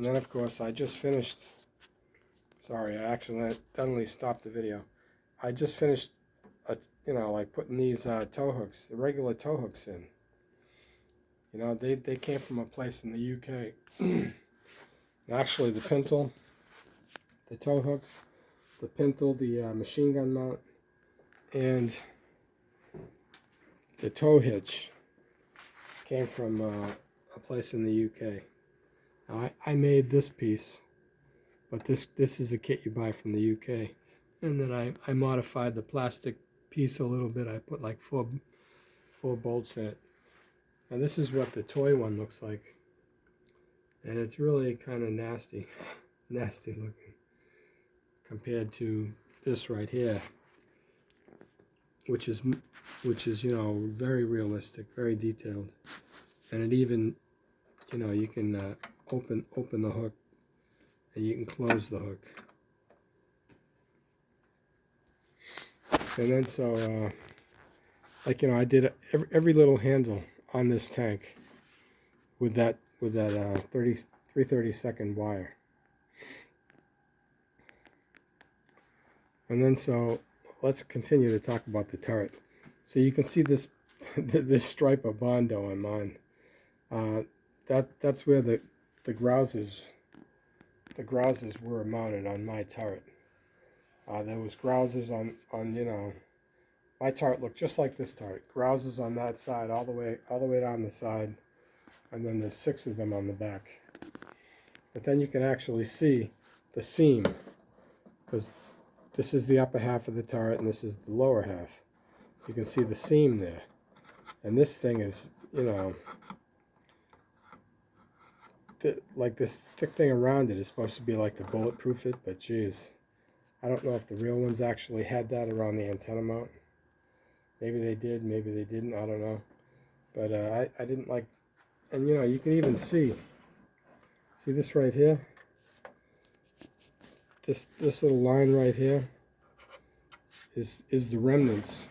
And then, of course, I just finished. Sorry, I accidentally stopped the video. I just finished, like putting these tow hooks, the regular tow hooks in. You know, they came from a place in the UK. Actually, the pintle, the tow hooks, the pintle, the machine gun mount, and the tow hitch came from a place in the UK. Now, I made this piece, but this is a kit you buy from the UK. And then I modified the plastic piece a little bit. I put like four bolts in it. And this is what the toy one looks like. And it's really kind of nasty, nasty looking compared to this right here, which is very realistic, very detailed. And it even, you can open the hook and you can close the hook. And then so, I did every little handle on this tank with that 3/32 wire. And then so let's continue to talk about the turret. So you can see this this stripe of Bondo on mine. That's where the grousers were mounted on my turret. There was grousers on my turret looked just like this turret. Grousers on that side, all the way down the side, and then there's 6 of them on the back. But then you can actually see the seam, because this is the upper half of the turret and this is the lower half. You can see the seam there, and this thing is, like this thick thing around it is supposed to be like to bulletproof it, but geez, I don't know if the real ones actually had that around the antenna mount. Maybe they did, maybe they didn't, I don't know. But I didn't like, and you can even see this right here? This little line right here is the remnants.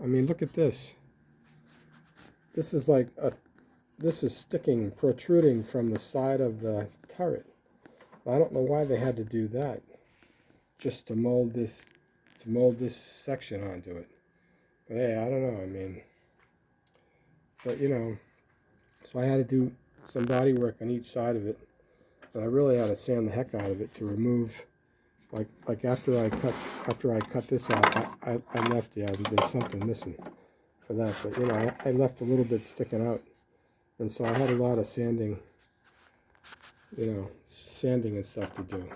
I mean, look at this. This is like this is sticking, protruding from the side of the turret. I don't know why they had to do that, just to mold this section onto it. But hey, I don't know. I mean, but so I had to do some body work on each side of it, and I really had to sand the heck out of it to remove. Like after I cut this off, I left. Yeah, there's something missing for that, but I left a little bit sticking out, and so I had a lot of sanding, sanding and stuff to do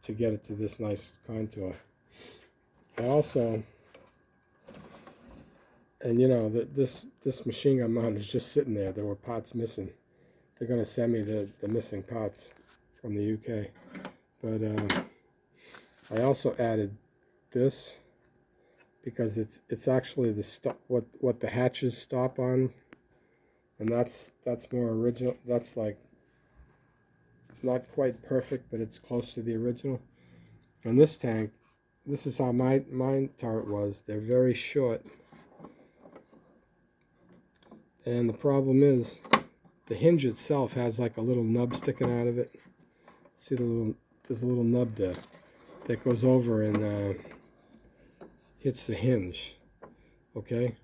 to get it to this nice contour. I also, and this machine gun mount is just sitting there. There were parts missing. They're going to send me the missing parts from the UK. But I also added this because it's actually the what the hatches stop on, and that's more original. That's like not quite perfect, but it's close to the original. And this tank, this is how my turret was. They're very short. And the problem is, the hinge itself has like a little nub sticking out of it. See there's a little nub there that goes over and hits the hinge, okay?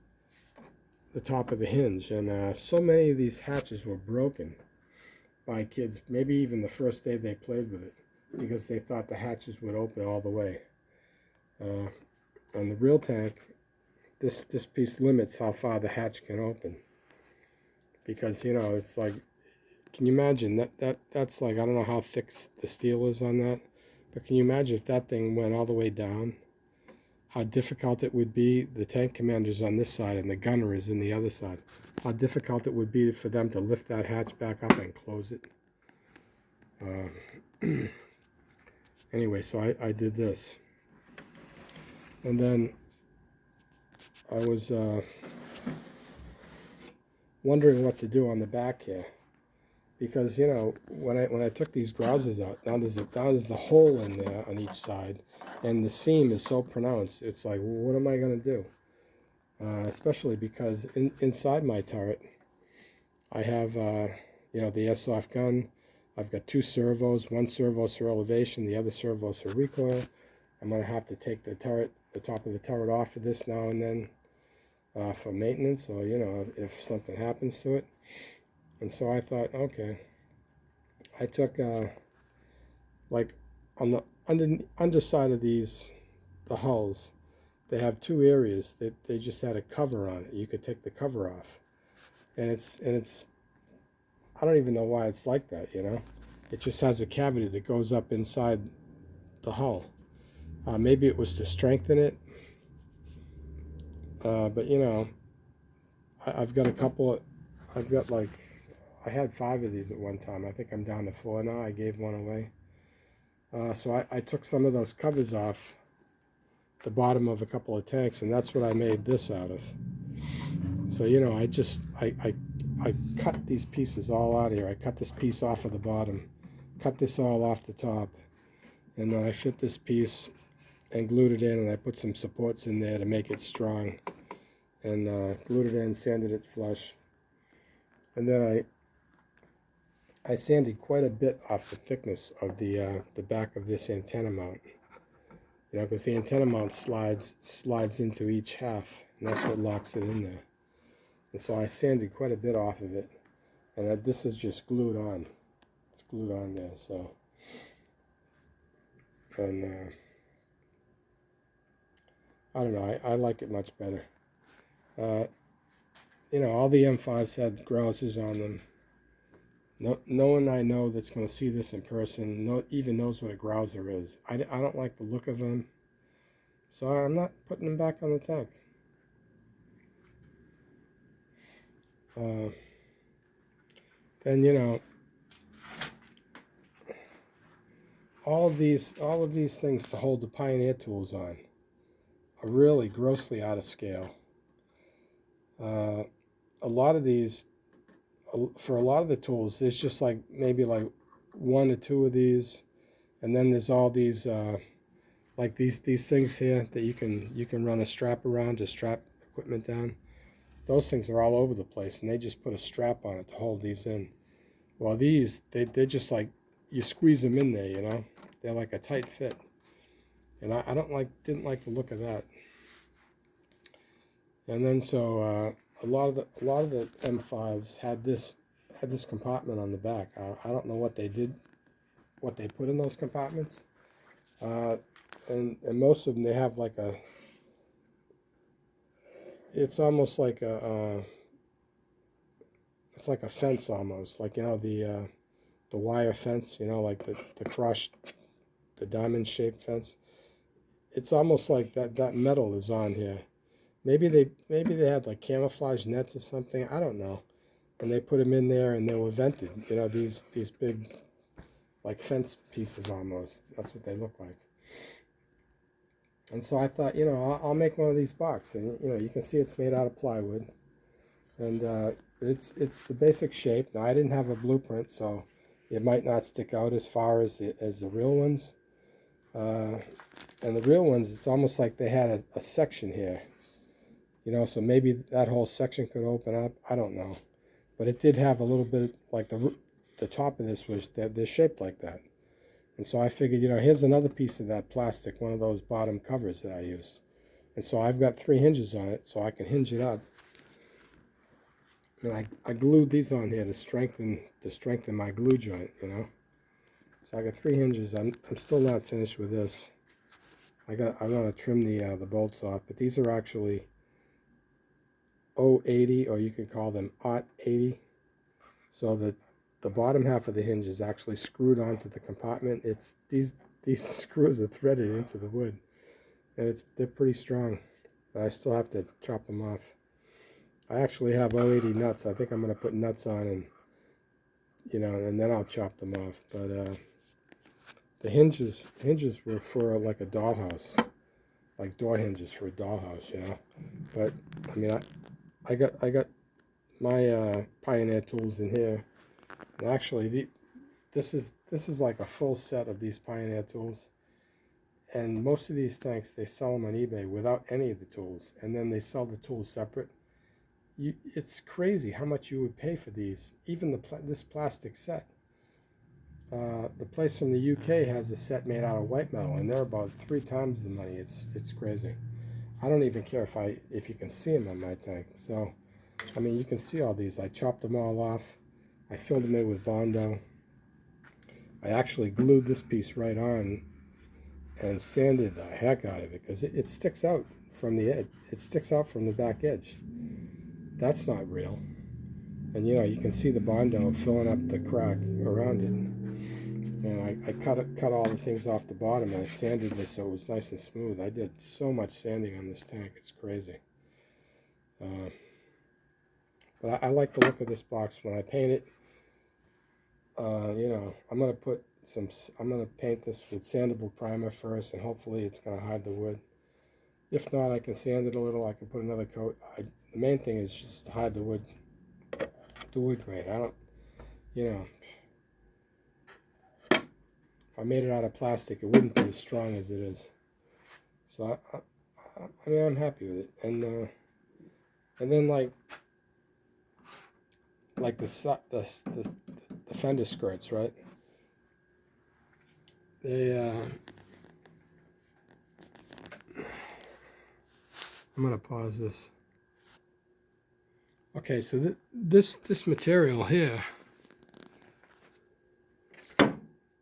The top of the hinge. And so many of these hatches were broken by kids, maybe even the first day they played with it, because they thought the hatches would open all the way. On the real tank, this piece limits how far the hatch can open. Because it's like, can you imagine that's like, I don't know how thick the steel is on that, but can you imagine if that thing went all the way down, how difficult it would be? The tank commander's on this side and the gunner is in the other side. How difficult it would be for them to lift that hatch back up and close it. Anyway, so I did this, and then I was wondering what to do on the back here, because when I took these grousers out, now there's a hole in there on each side, and the seam is so pronounced. It's like, well, what am I going to do? Especially because inside my turret, I have the airsoft gun, I've got two servos. One servo's for elevation, the other servo's for recoil. I'm going to have to take the top of the turret off of this now and then for maintenance, or if something happens to it. And so I thought, okay, I took like on the underside of these, the hulls, they have two areas that they just had a cover on it. You could take the cover off, and it's I don't even know why it's like that. It just has a cavity that goes up inside the hull. Maybe it was to strengthen it, but I've got a couple. I've got like I had 5 of these at one time. I think I'm down to 4 now. I gave one away. So I took some of those covers off the bottom of a couple of tanks, and that's what I made this out of. So I cut these pieces all out of here. I cut this piece off of the bottom, cut this all off the top, and then I fit this piece and glued it in, and I put some supports in there to make it strong, and glued it in, sanded it flush, and then I sanded quite a bit off the thickness of the back of this antenna mount, because the antenna mount slides into each half, and that's what locks it in there. And so I sanded quite a bit off of it, and this is just glued on. It's glued on there, so. And I don't know, I like it much better. All the M5s had grousers on them. No one I know that's going to see this in person even knows what a grouser is. I don't like the look of them, so I'm not putting them back on the tank. Then all of these things to hold the Pioneer tools on are really grossly out of scale. A lot of these, for a lot of the tools, there's just like maybe like 1 or 2 of these, and then there's all these like these things here that you can run a strap around to strap equipment down. Those things are all over the place, and they just put a strap on it to hold these in. Well, these they're just like you squeeze them in there, they're like a tight fit, and I didn't like the look of that. And then so a lot of the M5s had this compartment on the back. I don't know what they put in those compartments, and most of them, they have like it's almost like it's like a fence almost, like the wire fence, like the diamond shaped fence. It's almost like that metal is on here. Maybe they had like camouflage nets or something. I don't know. And they put them in there, and they were vented. These big like fence pieces almost. That's what they look like. And so I thought, I'll make one of these boxes. And you can see it's made out of plywood, and it's the basic shape. Now I didn't have a blueprint, so it might not stick out as far as the real ones. And the real ones, it's almost like they had a section here. So maybe that whole section could open up. I don't know, but it did have a little bit like the top of this was they're shaped like that. And so I figured, here's another piece of that plastic, one of those bottom covers that I used. And so I've got 3 hinges on it, so I can hinge it up. And I glued these on here to strengthen my glue joint, So I got 3 hinges. I'm still not finished with this. I'm gonna trim the bolts off, but these are actually 080, or you could call them 80. So the bottom half of the hinge is actually screwed onto the compartment. It's these screws are threaded into the wood, and they're pretty strong, but I still have to chop them off. I actually have 080 nuts. I think I'm going to put nuts on, and and then I'll chop them off. But the hinges were for like a dollhouse, like door hinges for a dollhouse, But I mean, I got my Pioneer tools in here. And actually, this is like a full set of these Pioneer tools. And most of these tanks, they sell them on eBay without any of the tools, and then they sell the tools separate. It's crazy how much you would pay for these, even this plastic set. The place from the UK has a set made out of white metal, and they're about 3 times the money. It's crazy. I don't even care if you can see them on my tank. So, I mean, you can see all these. I chopped them all off. I filled them in with Bondo. I actually glued this piece right on and sanded the heck out of it because it sticks out from the edge. It sticks out from the back edge. That's not real. And you know, you can see the Bondo filling up the crack around it. And I cut all the things off the bottom, and I sanded this so it was nice and smooth. I did so much sanding on this tank, it's crazy. But I like the look of this box. When I paint it, you know, I'm gonna paint this with sandable primer first, and hopefully it's gonna hide the wood. If not, I can sand it a little. I can put another coat. The main thing is just to hide the wood grain. I don't, you know, if I made it out of plastic, it wouldn't be as strong as it is. So I mean, I'm happy with it. And then like the fender skirts, right? They I'm gonna pause this. Okay, so this material here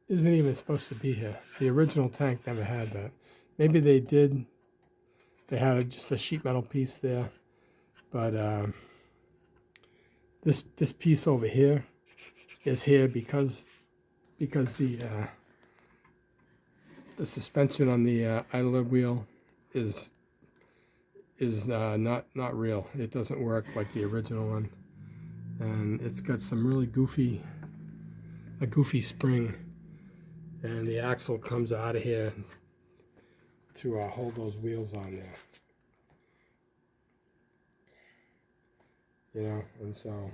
isn't even supposed to be here. The original tank never had that. Maybe they did. They had just a sheet metal piece there, but this piece over here is here because the suspension on the idler wheel is not real. It doesn't work like the original one, and it's got some really a goofy spring, and the axle comes out of here to hold those wheels on there. You know, and so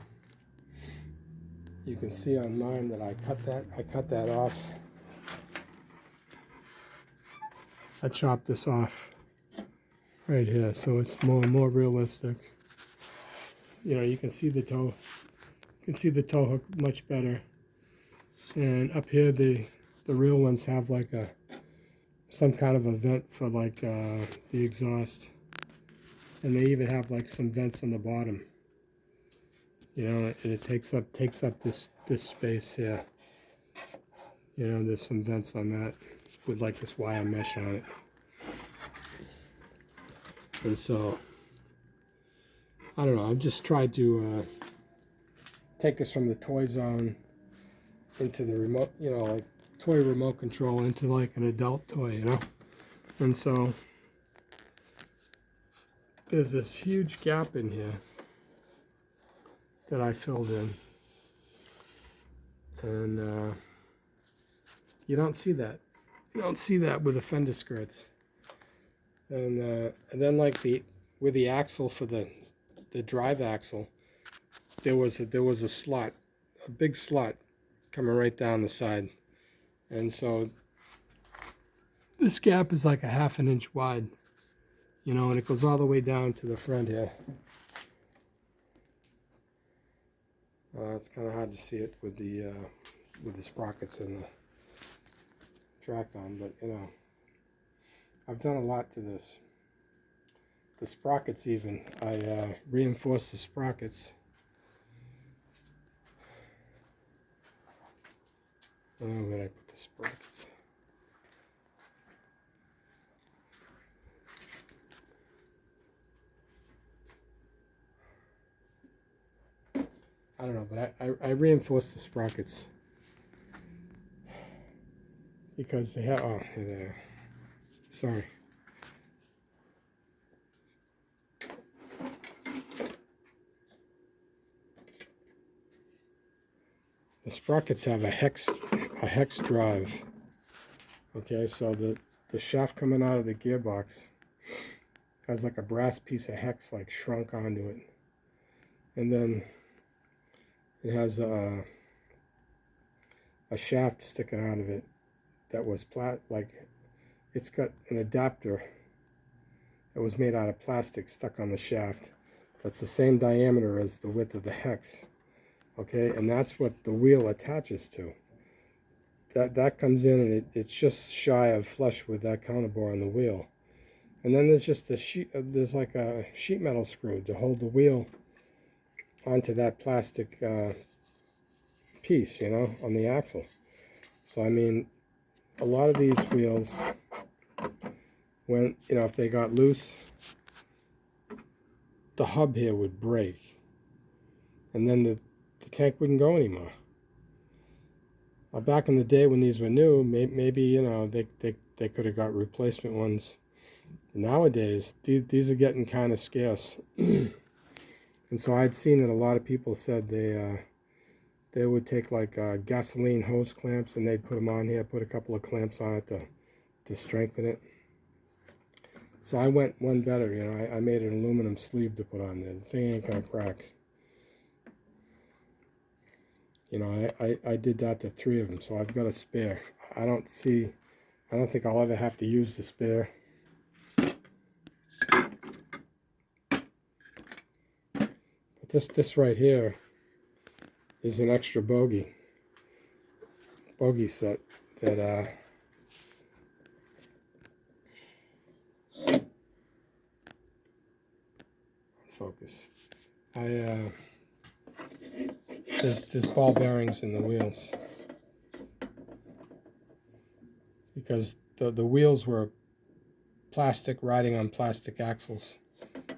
you can see on mine that I cut that off. I chopped this off right here, so it's more realistic. You know, you can see the toe. You can see the toe hook much better. And up here, the real ones have like some kind of a vent for like the exhaust, and they even have like some vents on the bottom. You know, and it takes up this space here. You know, there's some vents on that with like this wire mesh on it. And so, I don't know, I've just tried to take this from the toy zone into the remote, you know, like toy remote control into like an adult toy, you know? And so, there's this huge gap in here that I filled in. And you don't see that. You don't see that with the fender skirts. And then like with the axle for the drive axle, there was a slot, a big slot coming right down the side, and so this gap is like a ½ inch wide, you know, and it goes all the way down to the front here. It's kind of hard to see it with the sprockets and the track on, but you know, I've done a lot to this. The sprockets even, I reinforced the sprockets. Oh, where did I put the sprockets? I don't know, but I reinforced the sprockets because they have, oh, there. Sorry. The sprockets have a hex drive. Okay, so the shaft coming out of the gearbox has like a brass piece of hex like shrunk onto it, and then it has a shaft sticking out of it that was it's got an adapter that was made out of plastic stuck on the shaft. That's the same diameter as the width of the hex. Okay, and that's what the wheel attaches to. that comes in, and it's just shy of flush with that counterbore on the wheel. And then there's just a sheet, there's like a sheet metal screw to hold the wheel onto that plastic piece, you know, on the axle. So I mean, a lot of these wheels, when, you know, if they got loose, the hub here would break, and then the tank wouldn't go anymore. Back in the day when these were new, maybe, you know, they could have got replacement ones. Nowadays, these are getting kind of scarce. And so I'd seen that a lot of people said they would take like gasoline hose clamps, and they'd put them on here, put a couple of clamps on it to strengthen it. So I went one better, you know, I made an aluminum sleeve to put on there. The thing ain't gonna crack. You know, I did that to 3 of them, so I've got a spare. I don't think I'll ever have to use the spare. But this right here is an extra bogey set that focus. There's ball bearings in the wheels, because the wheels were plastic, riding on plastic axles.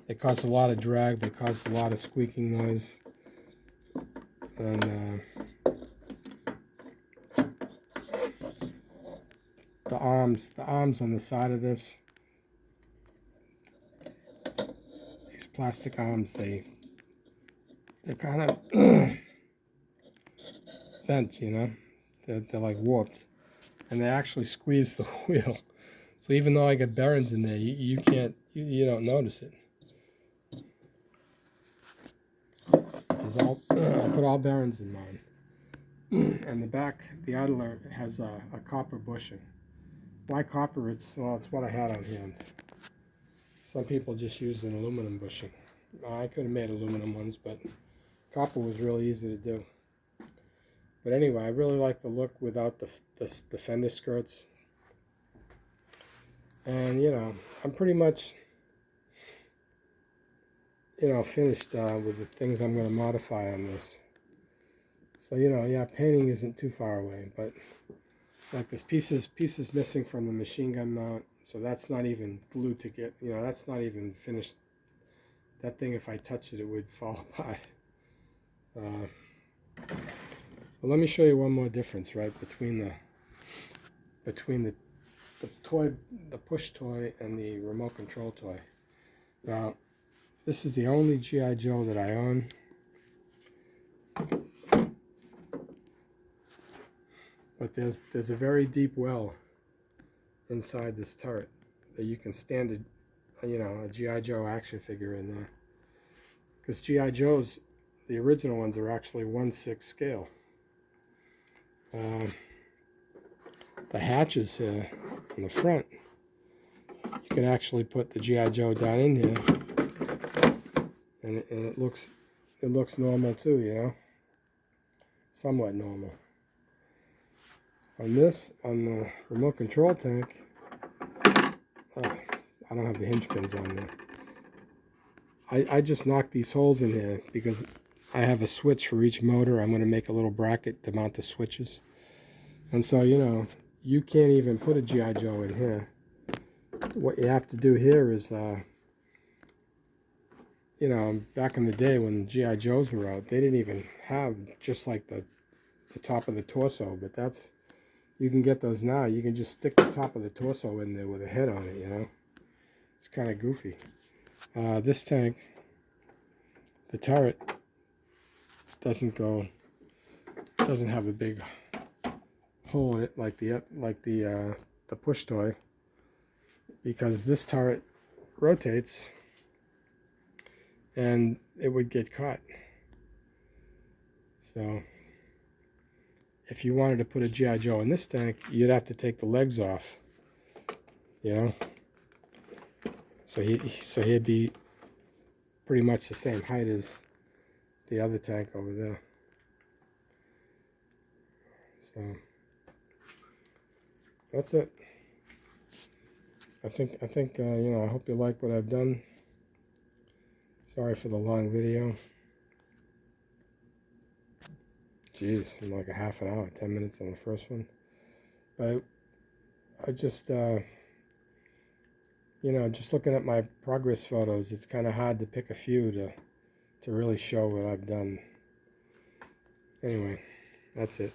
They caused a lot of drag, they caused a lot of squeaking noise, and the arms on the side of this, these plastic arms, they're kind of bent, you know, they're like warped, and they actually squeeze the wheel. So even though I got bearings in there, you can't, you don't notice it. I put all bearings in mine. And the back, the idler has a copper bushing. Why copper? It's what I had on hand. Some people just use an aluminum bushing. I could have made aluminum ones, but copper was really easy to do. But anyway, I really like the look without the fender skirts. And, you know, I'm pretty much, you know, finished with the things I'm going to modify on this. So, you know, yeah, painting isn't too far away, but like this pieces missing from the machine gun mount, so that's not even glued to get, you know, that's not even finished. That thing, if I touched it, it would fall apart. Well, let me show you one more difference, right, between the toy, the push toy, and the remote control toy. Now, this is the only G.I. Joe that I own. But there's a very deep well inside this turret that you can stand a G.I. Joe action figure in there. Because G.I. Joes, the original ones, are actually 1/6 scale. The hatches here in the front, you can actually put the G.I. Joe down in here, and it looks normal too, you know, somewhat normal. On the remote control tank, I don't have the hinge pins on there. I just knocked these holes in here because I have a switch for each motor. I'm going to make a little bracket to mount the switches. And so, you know, you can't even put a G.I. Joe in here. What you have to do here is, you know, back in the day when G.I. Joes were out, they didn't even have just like the top of the torso, but that's, you can get those now. You can just stick the top of the torso in there with a head on it, you know. It's kind of goofy. This tank, the turret doesn't have a big hole in it like the push toy, because this turret rotates and it would get caught. So if you wanted to put a G.I. Joe in this tank, you'd have to take the legs off, you know. So he'd be pretty much the same height as the other tank over there. So that's it. I think you know, I hope you like what I've done. Sorry for the long video. Jeez, I'm like a half an hour, 10 minutes on the first one. But I just, you know, just looking at my progress photos, it's kind of hard to pick a few to really show what I've done. Anyway, that's it.